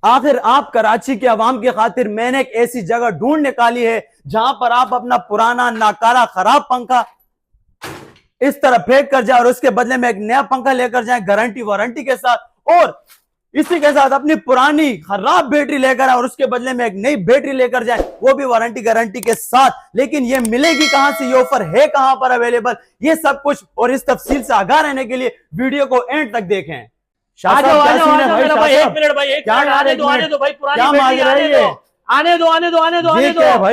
आखिर आप कराची के अवाम की खातिर मैंने एक ऐसी जगह ढूंढ निकाली है जहां पर आप अपना पुराना नाकारा खराब पंखा इस तरह फेंक कर जाए और उसके बदले में एक नया पंखा लेकर जाए गारंटी वारंटी के साथ, और इसी के साथ अपनी पुरानी खराब बैटरी लेकर आए और उसके बदले में एक नई बैटरी लेकर जाए, वो भी वारंटी गारंटी के साथ। लेकिन ये मिलेगी कहां से, ये ऑफर है कहां पर अवेलेबल, ये सब कुछ और इस तफसील से आगाह रहने के लिए वीडियो को एंड तक देखें। एक मिनट भाई, क्या आने दो भाई, पुरानी आने दो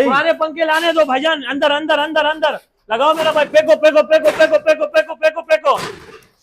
पुराने पंखे लाने दो भाईजान, अंदर अंदर अंदर अंदर लगाओ मेरा भाई, फेंको फेंको फेंको फेंको फेंको फेंको फेंको फेंको,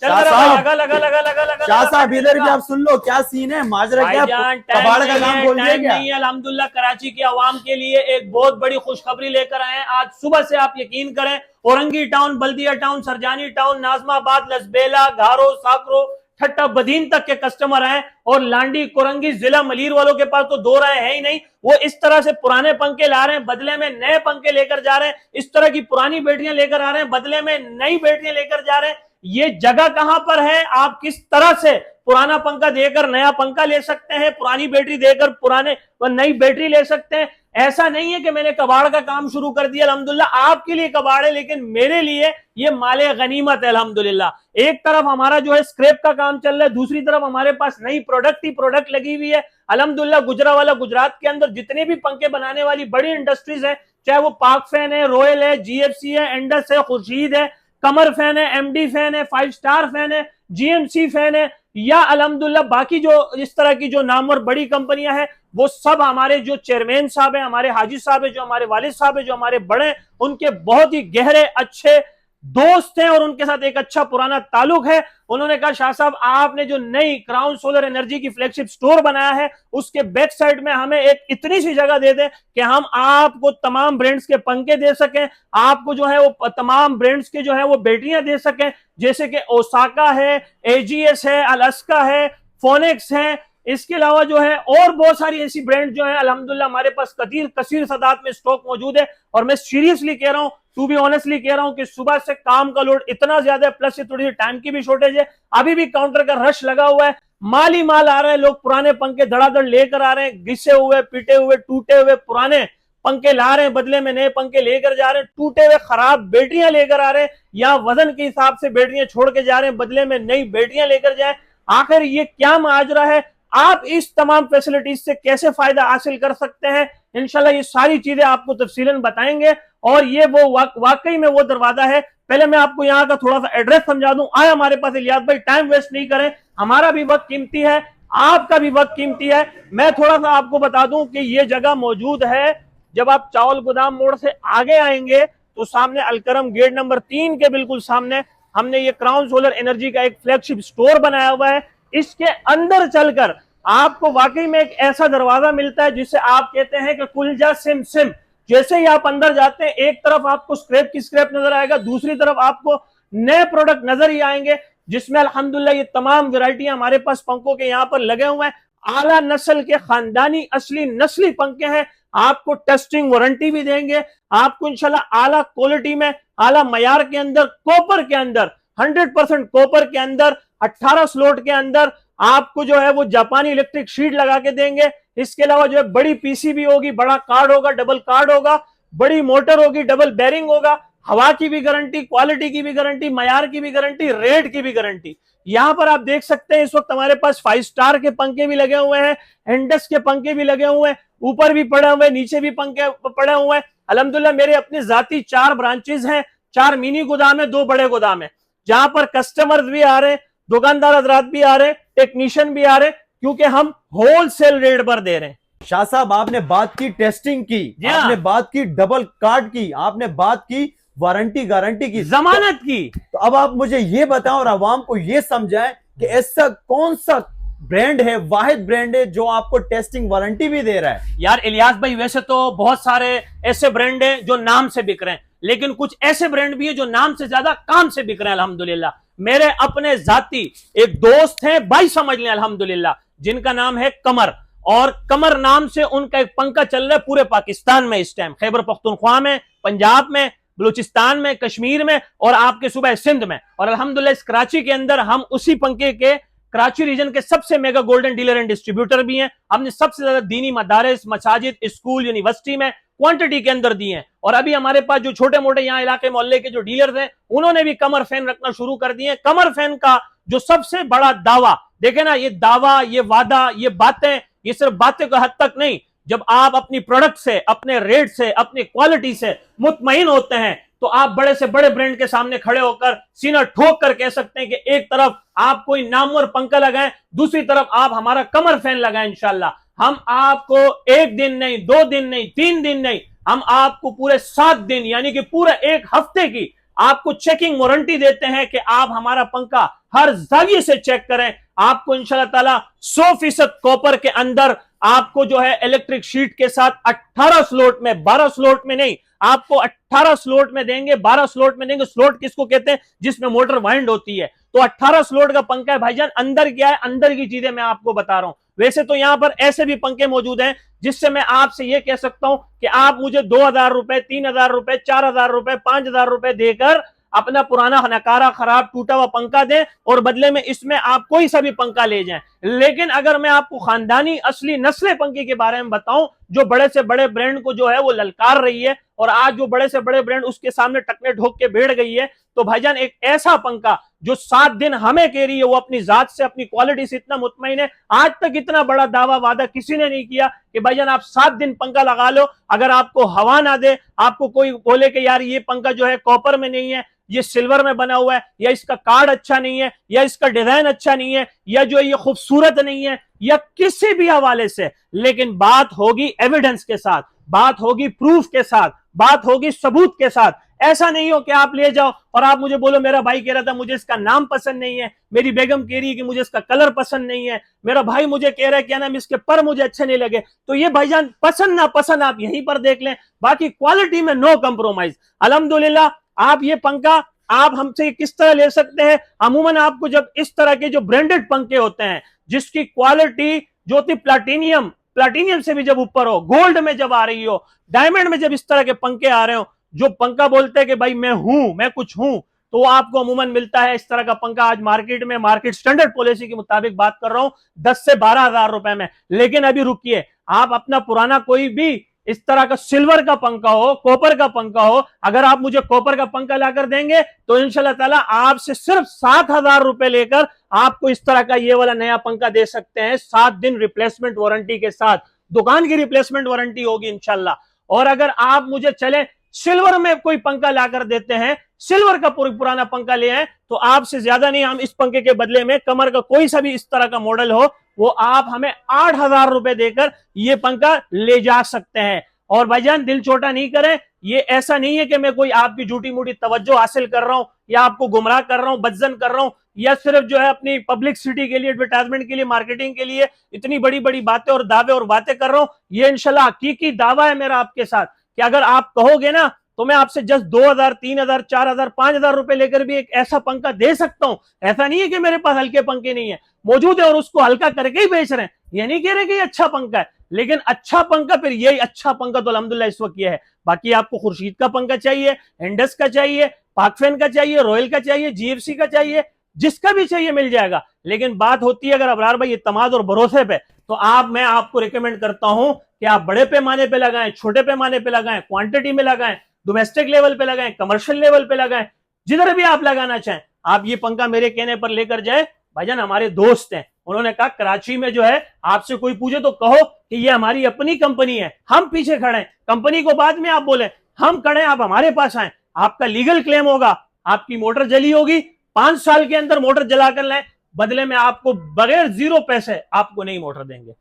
लगा लगा लगा लगा लगा। शाह साहब इधर भी आप सुन लो, क्या सीन है, माजरा क्या कबाड़ का काम बोल दिया क्या? नहीं, अल्हम्दुलिल्लाह कराची के अवाम के लिए एक बहुत बड़ी खुशखबरी लेकर आए हैं। आज सुबह से आप यकीन करें, औरंगी टाउन, बल्दिया टाउन, सरजानी टाउन, नाजमाबाद, लसबेला, घारो, साकरो, ठट्टा बदीन तक के कस्टमर आए, और लांडी, कोरंगी, जिला मलीर वालों के पास तो दो राय है ही नहीं। वो इस तरह से पुराने पंखे ला रहे हैं, बदले में नए पंखे लेकर जा रहे हैं, इस तरह की पुरानी बैटरियां लेकर आ रहे हैं, बदले में नई बैटरियां लेकर जा रहे हैं। ये जगह कहां पर है, आप किस तरह से पुराना पंखा देकर नया पंखा ले सकते हैं, पुरानी बैटरी देकर पुराने नई बैटरी ले सकते हैं। ऐसा नहीं है कि मैंने कबाड़ का काम शुरू कर दिया, अल्हम्दुलिल्लाह आपके लिए कबाड़ है, लेकिन मेरे लिए ये माले गनीमत है अल्हम्दुलिल्लाह। एक तरफ हमारा जो है स्क्रैप का काम चल रहा है, दूसरी तरफ हमारे पास नई प्रोडक्ट ही प्रोडक्ट लगी हुई है अल्हम्दुलिल्लाह। गुजरावाला गुजरात के अंदर जितने भी पंखे बनाने वाली बड़ी इंडस्ट्रीज है, चाहे वो पाक फैन है, रॉयल है, जीएफसी है, एंडस है, खुर्शीद है, कमर फैन है, एमडी फैन है, 5 स्टार फैन है, जीएमसी फैन है, या अल्हम्दुलिल्लाह बाकी जो इस तरह की जो नामवर बड़ी कंपनियां हैं, वो सब हमारे जो चेयरमैन साहब हैं, हमारे हाजी साहब है, जो हमारे वालिद साहब है, जो हमारे बड़े, उनके बहुत ही गहरे अच्छे दोस्त हैं और उनके साथ एक अच्छा पुराना ताल्लुक है। उन्होंने कहा शाह साहब, आपने जो नई क्राउन सोलर एनर्जी की फ्लैगशिप स्टोर बनाया है, उसके बैक साइड में हमें एक इतनी सी जगह दे दें कि हम आपको तमाम ब्रांड्स के पंखे दे सकें, आपको जो है वो तमाम ब्रांड्स के जो है वो बैटरियां दे सकें, जैसे कि ओसाका है, एजीएस है, अलास्का है, फोनेक्स है। इसके अलावा जो है और बहुत सारी ऐसी ब्रांड जो है अल्हम्दुलिल्लाह हमारे पास कसीर सदात में स्टॉक मौजूद है। और मैं सीरियसली कह रहा हूं, टू बी ऑनेस्टली कह रहा हूं कि सुबह से काम का लोड इतना ज्यादा है, प्लस से थोड़ी सी टाइम की भी शॉर्टेज है, अभी भी काउंटर का रश लगा हुआ है, माल ही माल आ रहा है, लोग पुराने पंखे धड़ाधड़ लेकर आ रहे हैं, घिसे हुए, पीटे हुए, टूटे हुए पुराने पंखे ला रहे हैं, बदले में नए पंखे लेकर जा रहे हैं, टूटे हुए खराब बैटरियां लेकर आ रहे हैं, या वजन के हिसाब से बैटरियां छोड़ के जा रहे हैं, बदले में नई बैटरियां लेकर जाए। आखिर ये क्या माजरा है, आप इस तमाम फैसिलिटीज से कैसे फायदा हासिल कर सकते हैं, इंशाल्लाह ये सारी चीजें आपको तफसीलन बताएंगे। और ये वो वाकई में वो दरवाजा है। पहले मैं आपको यहाँ का थोड़ा सा एड्रेस समझा दूं। आए हमारे पास इलियास भाई, टाइम वेस्ट नहीं करें, हमारा भी वक्त कीमती है, आपका भी वक्त कीमती है। मैं थोड़ा सा आपको बता दूं कि ये जगह मौजूद है, जब आप चावल गोदाम मोड़ से आगे आएंगे तो सामने अलकरम गेट नंबर 3 के बिल्कुल सामने हमने ये क्राउन सोलर एनर्जी का एक फ्लैगशिप स्टोर बनाया हुआ है। इसके अंदर चलकर आपको वाकई में एक ऐसा दरवाजा मिलता है जिसे आप कहते हैं कि कुलजा सिम सिम। जैसे ही आप अंदर जाते हैं, एक तरफ आपको स्क्रैप की स्क्रैप नजर आएगा, दूसरी तरफ आपको नए प्रोडक्ट नजर ही आएंगे, जिसमें अल्हम्दुलिल्लाह ये तमाम वैरायटियां हमारे पास पंखों के यहाँ पर लगे हुए हैं। आला नस्ल के खानदानी असली नस्ली पंखे हैं, आपको टेस्टिंग वारंटी भी देंगे, आपको इंशाल्लाह आला क्वालिटी में, आला मयार के अंदर, कॉपर के अंदर, 100% कॉपर के अंदर, 18 स्लॉट के अंदर आपको जो है वो जापानी इलेक्ट्रिक शीट लगा के देंगे। इसके अलावा जो है बड़ी पीसीबी होगी, बड़ा कार्ड होगा, डबल कार्ड होगा, बड़ी मोटर होगी, डबल बेरिंग होगा, हवा की भी गारंटी, क्वालिटी की भी गारंटी, मयार की भी गारंटी, रेट की भी गारंटी। यहां पर आप देख सकते हैं इस वक्त हमारे पास 5 स्टार के पंखे भी लगे हुए हैं, एंडस के पंखे भी लगे हुए हैं, ऊपर भी पड़े हुए, नीचे भी पंखे पड़े हुए हैं। अल्हम्दुलिल्लाह मेरे अपने जाती 4 ब्रांचेस हैं, 4 मिनी गोदाम है, 2 बड़े गोदाम है, जहां पर कस्टमर्स भी आ रहे हैं, दुकानदार हजरात भी आ रहे हैं, टेक्नीशियन भी आ रहे हैं, क्योंकि हम होलसेल रेट पर दे रहे हैं। शाह साहब, आपने बात की टेस्टिंग की, आपने बात की डबल कार्ड की, आपने बात की वारंटी गारंटी की, जमानत की। तो अब आप मुझे ये बताएं और आवाम को ये समझाएं कि ऐसा कौन सा ब्रांड है, वाहिद ब्रांड है जो आपको टेस्टिंग वारंटी भी दे रहा है? यार इलियास भाई, वैसे तो बहुत सारे ऐसे ब्रांड हैं जो नाम से बिक रहे हैं, लेकिन कुछ ऐसे ब्रांड भी है जो नाम से ज्यादा काम से बिक रहे हैं अल्हम्दुलिल्लाह। मेरे अपने जाती एक दोस्त हैं, भाई समझ लें अल्हम्दुलिल्लाह, जिनका नाम है कमर, और कमर नाम से उनका एक पंखा चल रहा है पूरे पाकिस्तान में इस टाइम, खैबर पख्तूनख्वा में, पंजाब में, बलूचिस्तान में, कश्मीर में, और आपके सूबे सिंध में। और अल्हम्दुलिल्लाह इस कराची के अंदर हम उसी पंखे के कराची रीजन के सबसे mega golden dealer and distributor भी हैं। हमने सबसे ज्यादा दीनी मदारिस, मसाजिद, स्कूल, यूनिवर्सिटी में क्वांटिटी के अंदर दिए हैं। और अभी हमारे पास जो छोटे मोटे यहाँ इलाके मोहल्ले के जो डीलर्स हैं, उन्होंने भी कमर फैन रखना शुरू कर दिए। कमर फैन का जो सबसे बड़ा दावा, देखे ना, ये दावा, ये वादा, ये बातें, ये सिर्फ बातें का हद तक नहीं, जब आप अपनी प्रोडक्ट से, अपने रेट से, अपनी क्वालिटी से मुतमईन होते हैं, तो आप बड़े से बड़े ब्रांड के सामने खड़े होकर सीना ठोक कर कह सकते हैं कि एक तरफ आप कोई नामवर पंखा लगाएं, दूसरी तरफ आप हमारा कमर फैन लगाएं। इंशाल्लाह हम आपको एक दिन नहीं, 2 दिन नहीं, 3 दिन नहीं, हम आपको पूरे 7 दिन यानी कि पूरे 1 हफ्ते की आपको चेकिंग वारंटी देते हैं कि आप हमारा पंखा हर जाविये से चेक करें। आपको इंशाल्लाह ताला 100% कॉपर के अंदर आपको जो है इलेक्ट्रिक शीट के साथ 18 स्लॉट में, 12 स्लॉट में नहीं, आपको 18 स्लॉट में देंगे, 12 स्लॉट में देंगे। स्लॉट किसको कहते हैं? जिसमें मोटर वाइंड होती है। तो 18 स्लॉट का पंखा है भाईजान। अंदर क्या है, अंदर की चीजें मैं आपको बता रहा हूं। वैसे तो यहां पर ऐसे भी पंखे मौजूद हैं जिससे मैं आपसे यह कह सकता हूं कि आप मुझे 2000 रुपए, 3000 रुपए, 4000 रुपए, 5000 रुपए देकर अपना पुराना नकारा, खराब, टूटा हुआ पंखा दें और बदले में इसमें आप कोई सा भी पंखा ले जाएं। लेकिन अगर मैं आपको खानदानी असली नस्ले पंखे के बारे में बताऊं, जो बड़े से बड़े ब्रांड को जो है वो ललकार रही है और आज जो बड़े से बड़े ब्रांड उसके सामने टकने ठोक के बैठ गई है, तो भाईजान एक ऐसा पंखा जो 7 दिन हमें कह रही है, वो अपनी जात से, अपनी क्वालिटी से इतना मुतमईन है। आज तक इतना बड़ा दावा वादा किसी ने नहीं किया कि भाईजान आप 7 दिन पंखा लगा लो, अगर आपको हवा ना दे, आपको कोई बोले कि यार ये पंखा जो है कॉपर में नहीं है, ये सिल्वर में बना हुआ है, या इसका कार्ड अच्छा नहीं है, या इसका डिजाइन अच्छा नहीं है, या जो ये खूबसूरत नहीं है, या किसी भी हवाले से, लेकिन बात होगी एविडेंस के साथ, बात होगी प्रूफ के साथ, बात होगी सबूत के साथ। ऐसा नहीं हो कि आप ले जाओ और आप मुझे बोलो मेरा भाई कह रहा था मुझे इसका नाम पसंद नहीं है, मेरी बेगम कह रही है कि मुझे इसका कलर पसंद नहीं है, मेरा भाई मुझे कह रहा है क्या नाम इसके पर मुझे अच्छे नहीं लगे। तो ये भाईजान पसंद ना पसंद आप यहीं पर देख लें, बाकी क्वालिटी में नो कंप्रोमाइज। अल्हम्दुलिल्लाह आप ये पंखा आप हमसे किस तरह ले सकते हैं। अमूमन आपको जब इस तरह के जो ब्रांडेड पंखे होते हैं जिसकी क्वालिटी जो थी प्लाटीनियम से भी जब ऊपर हो, गोल्ड में जब आ रही हो, डायमंड में जब इस तरह के पंखे आ रहे हो, जो पंखा बोलते हैं कि भाई मैं हूं, मैं कुछ हूं, तो आपको अमूमन मिलता है इस तरह का पंखा आज मार्केट में, मार्केट स्टैंडर्ड पॉलिसी के मुताबिक बात कर रहा हूं, 10 से 12 हजार रुपए में। लेकिन अभी रुकिए, आप अपना पुराना कोई भी इस तरह का सिल्वर का पंखा हो, कॉपर का पंखा हो, अगर आप मुझे कॉपर का पंखा लाकर देंगे तो इंशाल्लाह ताला आपसे सिर्फ 7000 रुपए लेकर आपको इस तरह का ये वाला नया पंखा दे सकते हैं, 7 दिन रिप्लेसमेंट वारंटी के साथ। दुकान की रिप्लेसमेंट वारंटी होगी इंशाल्लाह। और अगर आप मुझे चले सिल्वर में कोई पंखा लाकर देते हैं, सिल्वर का पुराना पंखा ले आए, तो आपसे ज्यादा नहीं, हम इस पंखे के बदले में कमर का कोई सा भी इस तरह का मॉडल हो, वो आप हमें 8000 रुपए देकर ये पंखा ले जा सकते हैं। और भाईजान दिल छोटा नहीं करें, ये ऐसा नहीं है कि मैं कोई आपकी झूठी मूठी तवज्जो हासिल कर रहा हूं या आपको गुमराह कर रहा हूं, बदजन कर रहा हूं, या सिर्फ जो है अपनी पब्लिसिटी के लिए, एडवर्टाइजमेंट के लिए, मार्केटिंग के लिए इतनी बड़ी बड़ी बातें और दावे और बातें कर रहा हूं। ये इंशाल्लाह हकीकी दावा है मेरा आपके साथ कि अगर आप कहोगे ना तो मैं आपसे जस्ट 2000, 3000, 4000, 5000 रुपए लेकर भी एक ऐसा पंखा दे सकता हूं। ऐसा नहीं है कि मेरे पास हल्के पंखे नहीं है, मौजूद है और उसको हल्का करके ही बेच रहे हैं। ये नहीं कह रहे कि ये अच्छा पंखा है, लेकिन अच्छा पंखा, फिर यही अच्छा पंखा तो अल्हम्दुलिल्लाह इस वक्त ये है। बाकी आपको खुर्शीद का पंखा चाहिए, इंडस का चाहिए, पाकफैन का चाहिए, रॉयल का चाहिए, जीएफसी का चाहिए, जिसका भी चाहिए मिल जाएगा। लेकिन बात होती है अगर अबरार भाई इत्मीनान और भरोसे पे, तो मैं आपको रिकमेंड करता हूं कि आप बड़े पैमाने पे लगाएं, छोटे पैमाने पे लगाएं, क्वांटिटी में लगाएं, डोमेस्टिक लेवल पे लगाएं, कमर्शियल लेवल पे लगाएं, जिधर भी आप लगाना चाहें। आप ये पंखा मेरे कहने पर लेकर जाए। भाईजान हमारे दोस्त हैं, उन्होंने कहा कराची में जो है आपसे कोई पूछे तो कहो कि ये हमारी अपनी कंपनी है, हम पीछे खड़े हैं, कंपनी को बाद में आप बोले, हम खड़े हैं, आप हमारे पास आए, आपका लीगल क्लेम होगा, आपकी मोटर जली होगी, 5 साल के अंदर मोटर जलाकर लाए, बदले में आपको बगैर 0 पैसे आपको नई मोटर देंगे।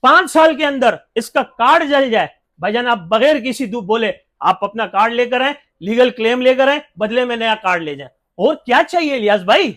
5 साल के अंदर इसका कार्ड जल जाए, भाईजान आप बगैर किसी बोले आप अपना कार्ड लेकर आए, लीगल क्लेम लेकर आए, बदले में नया कार्ड ले जाए। और क्या चाहिए इलियास भाई?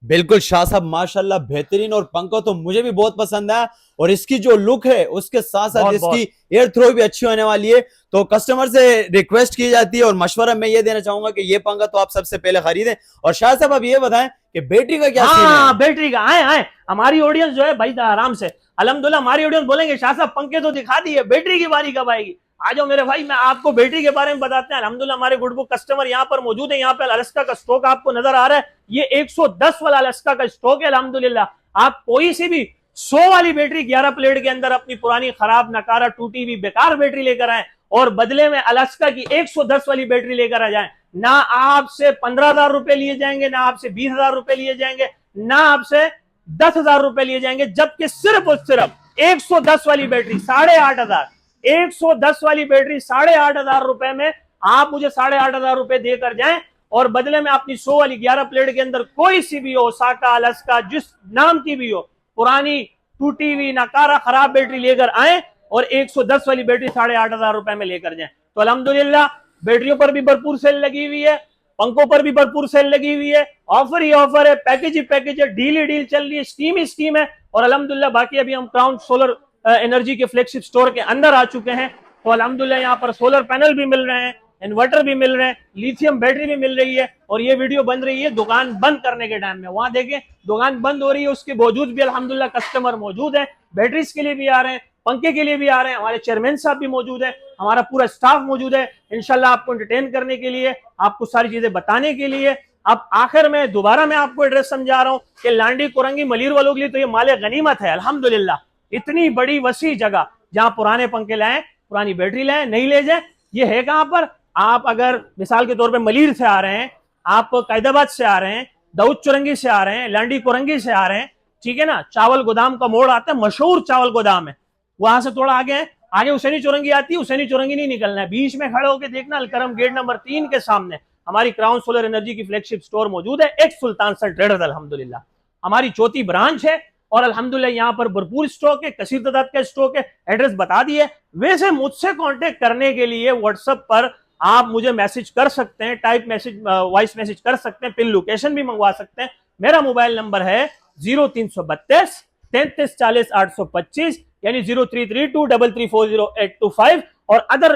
बिल्कुल शाह साहब, माशाल्लाह बेहतरीन, और पंखा तो मुझे भी बहुत पसंद आया, और इसकी जो लुक है उसके साथ साथ इसकी एयर थ्रो भी अच्छी होने वाली है। तो कस्टमर से रिक्वेस्ट की जाती है और मशवरा मैं ये देना चाहूंगा कि ये पंखा तो आप सबसे पहले खरीदें। और शाह साहब आप ये बताएं कि बैटरी का क्या सीन है? बैटरी का आए हमारी ऑडियंस जो है भाई आराम से, अल्हम्दुलिल्लाह हमारी ऑडियंस बोलेंगे शाह साहब पंखे तो दिखा दिए, बैटरी की बारी कब आएगी? आ जाओ मेरे भाई, मैं आपको बैटरी के बारे में बताते हैं। अल्हम्दुलिल्लाह हमारे गुडबुक कस्टमर यहाँ पर मौजूद है। यहाँ पे अलास्का का स्टॉक आपको नजर आ रहा है, ये 110 वाला अलास्का का स्टॉक है। अल्हम्दुलिल्लाह आप कोई सी भी 100 वाली बैटरी 11 प्लेट के अंदर अपनी पुरानी खराब नकारा टूटी हुई बेकार बैटरी लेकर आए और बदले में अलास्का की 110 वाली बैटरी लेकर आ जाए। ना आपसे 15,000 रुपए लिए जाएंगे, ना आपसे 20,000 रुपए लिए जाएंगे, ना आपसे 10,000 रुपए लिए जाएंगे, जबकि सिर्फ और सिर्फ 110 वाली बैटरी 8,500, 110 वाली बैटरी 8,500 रुपए में आप मुझे 8,500 रुपए देकर जाएं और बदले में अपनी 100 वाली 11 प्लेट के अंदर कोई सी भी हो, ओसाका, अलास्का, जिस नाम की भी हो, पुरानी टूटी हुई नकारा खराब बैटरी लेकर आए और 110 वाली बैटरी 8,500 रुपए में लेकर जाएं। तो अल्हम्दुलिल्लाह बैटरियों पर भी भरपूर सेल लगी हुई है, पंखों पर भी भरपूर सेल लगी हुई है, ऑफर ही ऑफर है, पैकेज ही पैकेज है, डील ही डील चल रही है, स्कीम ही स्कीम है। और अल्हम्दुलिल्लाह बाकी अभी हम क्राउन सोलर एनर्जी के फ्लैगशिप स्टोर के अंदर आ चुके हैं। तो अल्हम्दुलिल्लाह यहाँ पर सोलर पैनल भी मिल रहे हैं, इन्वर्टर भी मिल रहे हैं, लिथियम बैटरी भी मिल रही है। और ये वीडियो बन रही है दुकान बंद करने के टाइम में, वहां देखें दुकान बंद हो रही है, उसके बावजूद भी अल्हम्दुलिल्लाह कस्टमर मौजूद है, बैटरीज के लिए भी आ रहे हैं, पंखे के लिए भी आ रहे हैं, हमारे चेयरमैन साहब भी मौजूद है, हमारा पूरा स्टाफ मौजूद है इंशाल्लाह आपको एंटरटेन करने के लिए, आपको सारी चीजें बताने के लिए। अब आखिर में दोबारा मैं आपको एड्रेस समझा रहा हूं कि लांडी कुरंगी मलीर वालों के लिए तो ये माले गनीमत है अल्हम्दुलिल्लाह। इतनी बड़ी वसी जगह जहां पुराने पंखे लाएं, पुरानी बैटरी लाएं, नहीं ले जाए, ये है कहां पर। आप अगर मिसाल के तौर पर मलीर से आ रहे हैं, आप कैदाबाद से आ रहे हैं, दाऊद चुरंगी से आ रहे हैं, लांडी कुरंगी से आ रहे हैं, ठीक है ना, चावल गोदाम का मोड़ आता है, मशहूर चावल गोदाम है, वहां से थोड़ा आगे है, आगे हुसैनी चुरंगी आती है, हुसैनी चुरंगी नहीं निकलना है, बीच में खड़े होकर देखना अलकरम गेट नंबर 3 के सामने हमारी क्राउन सोलर एनर्जी की फ्लैगशिप स्टोर मौजूद है, एक सुल्तान सा ट्रेडर्स अल्हम्दुलिल्लाह हमारी चौथी ब्रांच है। और अल्हम्दुलिल्लाह यहाँ पर भरपूर स्टॉक है, कसीर तादाद का स्टॉक है, एड्रेस बता दिए। वैसे मुझसे कांटेक्ट करने के लिए व्हाट्सएप पर आप मुझे मैसेज कर सकते हैं, टाइप मैसेज, वॉइस मैसेज कर सकते हैं, पिन लोकेशन भी मंगवा सकते हैं। मेरा मोबाइल नंबर है 0332 33 40 825 यानी 0332334085 और अदर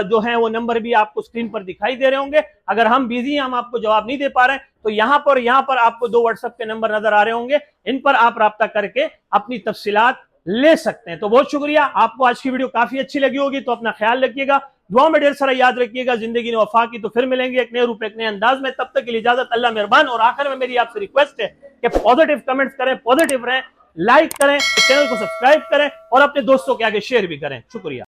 जो है वो नंबर भी आपको स्क्रीन पर दिखाई दे रहे होंगे। अगर हम बिजी हैं, हम आपको जवाब नहीं दे पा रहे हैं, तो यहाँ पर आपको 2 व्हाट्सएप के नंबर नजर आ रहे होंगे, इन पर आप राब्ता करके अपनी तफसीलात ले सकते हैं। तो बहुत शुक्रिया, आपको आज की वीडियो काफी अच्छी लगी होगी, तो अपना ख्याल रखिएगा, दुआ में ढेर सारा याद रखिएगा। जिंदगी ने वफा की, तो फिर मिलेंगे एक नए रूप एक नए अंदाज में, तब तक के लिए इजाजत, अल्लाह मेहरबान। और आखिर में मेरी आपसे रिक्वेस्ट है कि पॉजिटिव कमेंट्स करें, पॉजिटिव रहें, लाइक करें, चैनल को सब्सक्राइब करें और अपने दोस्तों के आगे शेयर भी करें। शुक्रिया।